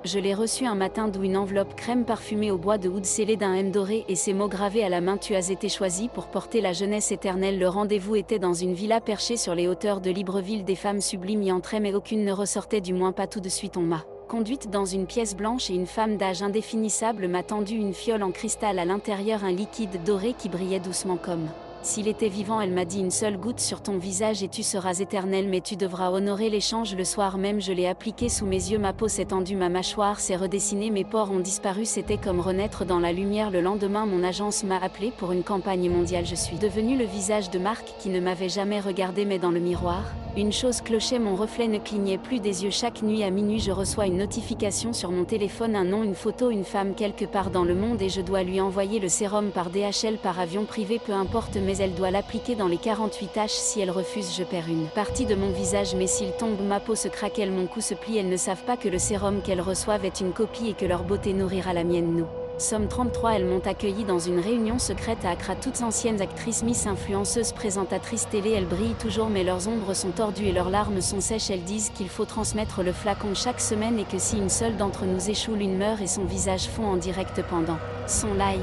Je l'ai reçu un matin d'où une enveloppe crème parfumée au bois de oud scellée d'un M doré et ces mots gravés à la main: tu as été choisi pour porter la jeunesse éternelle. Le rendez-vous était dans une villa perchée sur les hauteurs de Libreville. Des femmes sublimes y entraient mais aucune ne ressortait, du moins pas tout de suite. On m'a conduite dans une pièce blanche et une femme d'âge indéfinissable m'a tendu une fiole en cristal, à l'intérieur un liquide doré qui brillait doucement comme s'il était vivant. Elle m'a dit: une seule goutte sur ton visage et tu seras éternel, mais tu devras honorer l'échange. Le soir même je l'ai appliqué sous mes yeux, ma peau s'est tendue, ma mâchoire s'est redessinée, mes pores ont disparu, c'était comme renaître dans la lumière. Le lendemain mon agence m'a appelé pour une campagne mondiale. Je suis devenu le visage de Marc qui ne m'avait jamais regardé, mais dans le miroir, une chose clochait, mon reflet ne clignait plus des yeux. Chaque nuit à minuit je reçois une notification sur mon téléphone, un nom, une photo, une femme quelque part dans le monde, et je dois lui envoyer le sérum par DHL, par avion privé, peu importe, mais elle doit l'appliquer dans les 48 tâches. Si elle refuse, je perds une partie de mon visage, mais s'il tombe, ma peau se craquelle, mon cou se plie. Elles ne savent pas que le sérum qu'elles reçoivent est une copie et que leur beauté nourrira la mienne. Nous sommes 33. Elles m'ont accueilli dans une réunion secrète à Accra, toutes anciennes actrices, Miss, influenceuses, présentatrices télé. Elles brillent toujours mais leurs ombres sont tordues et leurs larmes sont sèches. Elles disent qu'il faut transmettre le flacon chaque semaine et que si une seule d'entre nous échoue, l'une meurt et son visage fond en direct pendant son live.